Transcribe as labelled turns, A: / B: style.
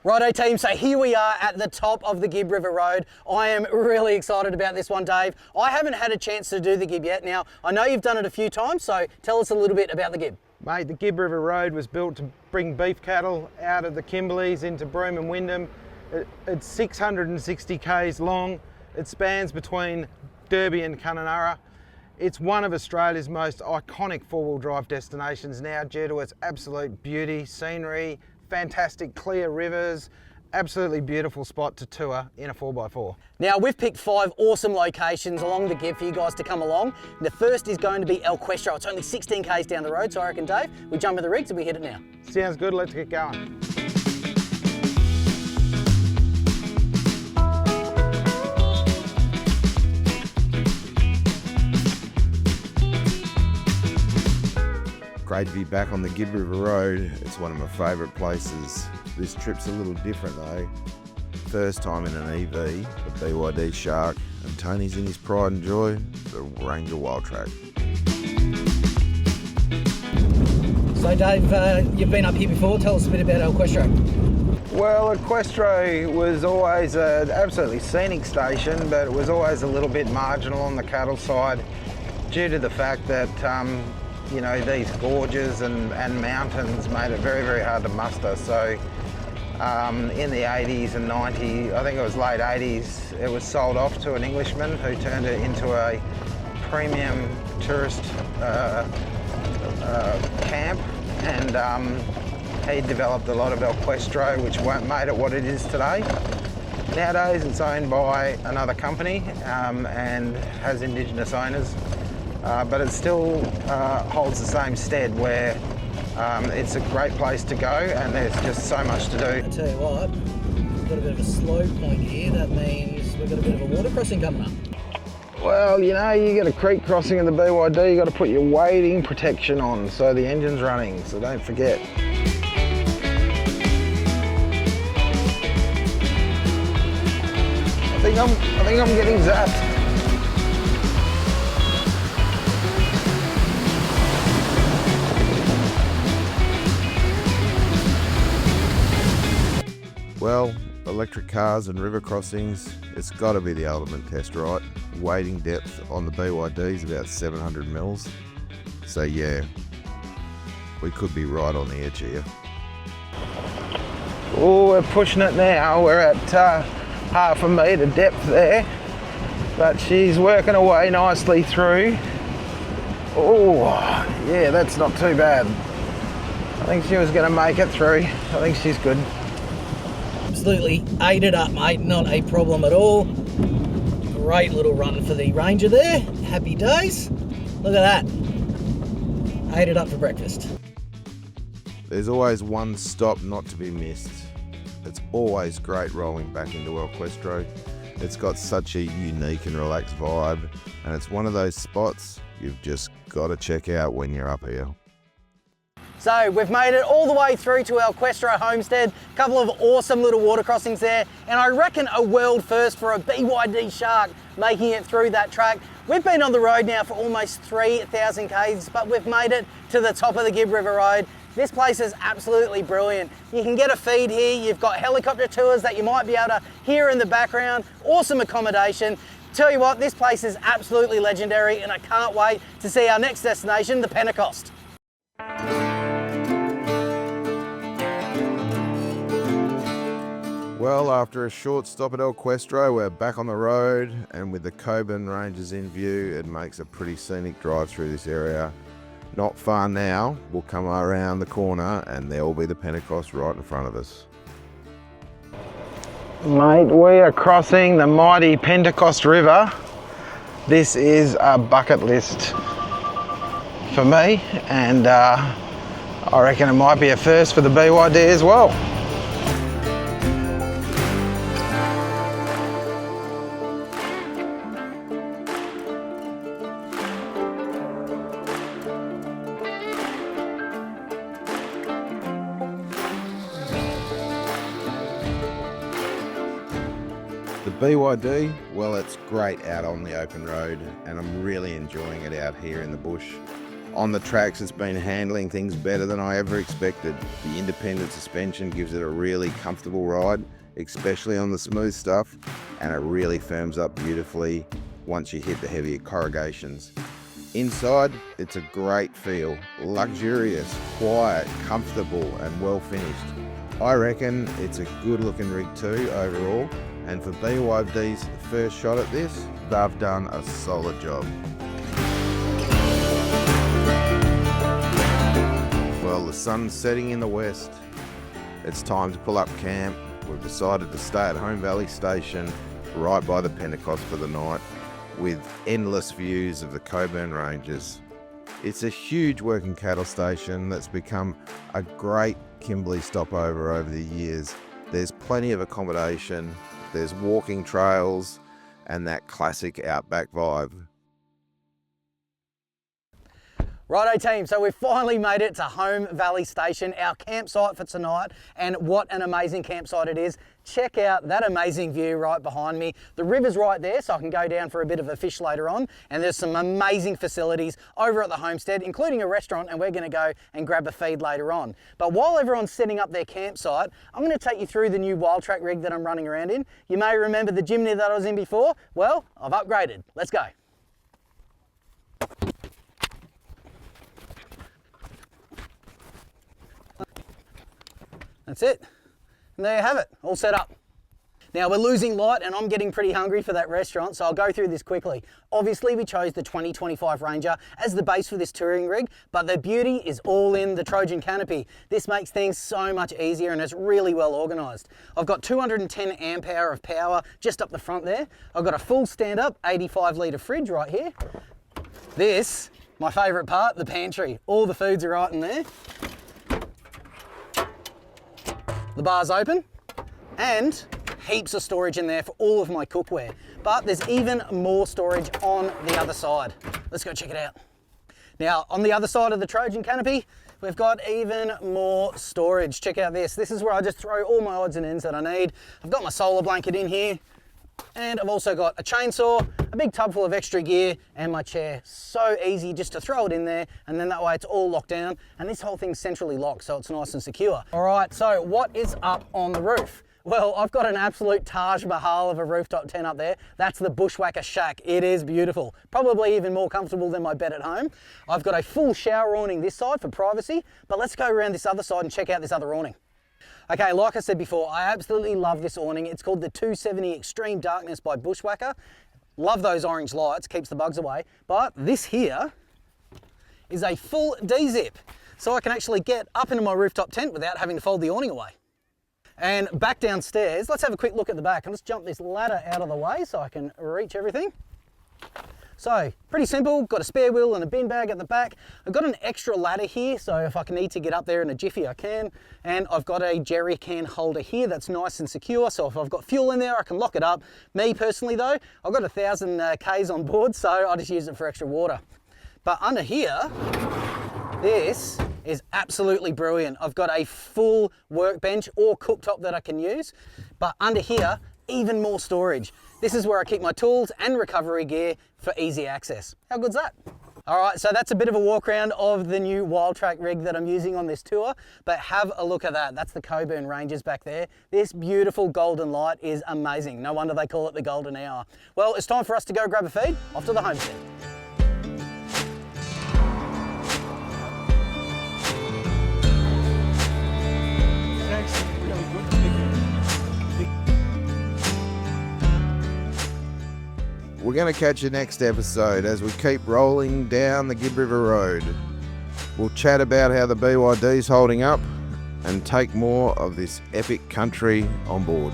A: Righto team, so here we are at the top of the Gibb River Road. I am really excited about this one, Dave. I haven't had a chance to do the Gibb yet. Now, I know you've done it a few times, so tell us a little bit about the Gibb.
B: Mate, the Gibb River Road was built to bring beef cattle out of the Kimberleys into Broome and Wyndham. It's 660 k's long. It spans between Derby and Kununurra. It's one of Australia's most iconic four-wheel drive destinations now due to its absolute beauty, scenery, fantastic clear rivers, absolutely beautiful spot to tour in a 4x4.
A: Now we've picked 5 awesome locations along the Gibb for you guys to come along. The first is going to be El Questro. It's only 16 k's down the road, so I reckon, Dave, we jump in the rigs and we hit it now.
B: Sounds good, let's get going.
C: Great to be back on the Gibb River Road. It's one of my favourite places. This trip's a little different though. First time in an EV, the BYD Shark, and Tony's in his pride and joy, the Ranger Wildtrak.
A: So Dave, you've been up here before. Tell us a bit about El Questro.
B: Well, Questro was always an absolutely scenic station, but it was always a little bit marginal on the cattle side due to the fact that you know, these gorges and mountains made it very, very hard to muster. So in the 80s and 90s, I think it was late 80s, it was sold off to an Englishman who turned it into a premium tourist camp, and he developed a lot of El Questro, which made it what it is today. Nowadays it's owned by another company and has Indigenous owners. But it still holds the same stead where it's a great place to go and there's just so much to do.
A: I tell you what, we've got a bit of a slow point here. That means we've got a bit of a water crossing coming up.
B: Well, you know, you get a creek crossing in the BYD, you got to put your wading protection on so the engine's running, so don't forget. I think I'm getting zapped.
C: Well, electric cars and river crossings, it's got to be the ultimate test, right? Wading depth on the BYD is about 700 mils. So yeah, we could be right on the edge here.
B: Oh, we're pushing it now. We're at half a metre depth there, but she's working away nicely through. Oh, yeah, that's not too bad. I think she was going to make it through. I think she's good.
A: Absolutely ate it up, mate. Not a problem at all. Great little run for the Ranger there. Happy days. Look at that. Ate it up for breakfast.
C: There's always one stop not to be missed. It's always great rolling back into El Questro. It's got such a unique and relaxed vibe, and it's one of those spots you've just got to check out when you're up here.
A: So we've made it all the way through to El Questro homestead. A couple of awesome little water crossings there, and I reckon a world first for a BYD Shark making it through that track. We've been on the road now for almost 3,000 k's, but we've made it to the top of the Gibb River Road. This place is absolutely brilliant. You can get a feed here. You've got helicopter tours that you might be able to hear in the background. Awesome accommodation. Tell you what, this place is absolutely legendary, and I can't wait to see our next destination, the Pentecost.
C: Well, after a short stop at El Questro, we're back on the road, and with the Cockburn Ranges in view, it makes a pretty scenic drive through this area. Not far now, we'll come around the corner and there will be the Pentecost right in front of us.
B: Mate, we are crossing the mighty Pentecost River. This is a bucket list for me, and I reckon it might be a first for the BYD as well.
C: The BYD, well, it's great out on the open road, and I'm really enjoying it out here in the bush. On the tracks, it's been handling things better than I ever expected. The independent suspension gives it a really comfortable ride, especially on the smooth stuff, and it really firms up beautifully once you hit the heavier corrugations. Inside, it's a great feel, luxurious, quiet, comfortable, and well finished. I reckon it's a good looking rig too overall, and for BYD's first shot at this, they've done a solid job. Well, the sun's setting in the west. It's time to pull up camp. We've decided to stay at Home Valley Station right by the Pentecost for the night with endless views of the Cockburn Ranges. It's a huge working cattle station that's become a great Kimberley stopover over the years. There's plenty of accommodation, there's walking trails, and that classic Outback vibe.
A: Righto team, so we've finally made it to Home Valley Station, our campsite for tonight, and what an amazing campsite it is. Check out that amazing view right behind me. The river's right there, so I can go down for a bit of a fish later on, and there's some amazing facilities over at the homestead, including a restaurant, and we're gonna go and grab a feed later on. But while everyone's setting up their campsite, I'm gonna take you through the new Wildtrak rig that I'm running around in. You may remember the Jimny that I was in before. Well, I've upgraded. Let's go. That's it. And there you have it, all set up. Now we're losing light and I'm getting pretty hungry for that restaurant, so I'll go through this quickly. Obviously we chose the 2025 Ranger as the base for this touring rig, but the beauty is all in the Trojan canopy. This makes things so much easier and it's really well organised. I've got 210 amp hour of power just up the front there. I've got a full stand-up 85 litre fridge right here. This, my favourite part, the pantry. All the foods are right in there. The bar's open and heaps of storage in there for all of my cookware. But there's even more storage on the other side. Let's go check it out. Now, on the other side of the Trojan canopy, we've got even more storage. Check out this. This is where I just throw all my odds and ends that I need. I've got my solar blanket in here, and I've also got a chainsaw, a big tub full of extra gear, and my chair. So easy just to throw it in there, and then that way it's all locked down, and this whole thing's centrally locked, so it's nice and secure. All right, so what is up on the roof? Well, I've got an absolute Taj Mahal of a rooftop tent up there. That's the Bushwhacker Shack. It is beautiful. Probably even more comfortable than my bed at home. I've got a full shower awning this side for privacy, but let's go around this other side and check out this other awning. Okay, like I said before, I absolutely love this awning. It's called the 270 Extreme Darkness by Bushwhacker. Love those orange lights, keeps the bugs away. But this here is a full D-zip. So I can actually get up into my rooftop tent without having to fold the awning away. And back downstairs, let's have a quick look at the back. I'll just jump this ladder out of the way so I can reach everything. So, pretty simple, got a spare wheel and a bin bag at the back. I've got an extra ladder here, so if I need to get up there in a jiffy, I can. And I've got a jerry can holder here that's nice and secure, so if I've got fuel in there, I can lock it up. Me personally though, I've got 1,000 Ks on board, so I just use it for extra water. But under here, this is absolutely brilliant. I've got a full workbench or cooktop that I can use, but under here, even more storage. This is where I keep my tools and recovery gear for easy access. How good's that? All right, so that's a bit of a walk around of the new Wildtrak rig that I'm using on this tour, but have a look at that. That's the Cockburn Ranges back there. This beautiful golden light is amazing. No wonder they call it the golden hour. Well, it's time for us to go grab a feed, off to the homestead.
C: We're going to catch you next episode as we keep rolling down the Gibb River Road. We'll chat about how the BYD's holding up and take more of this epic country on board.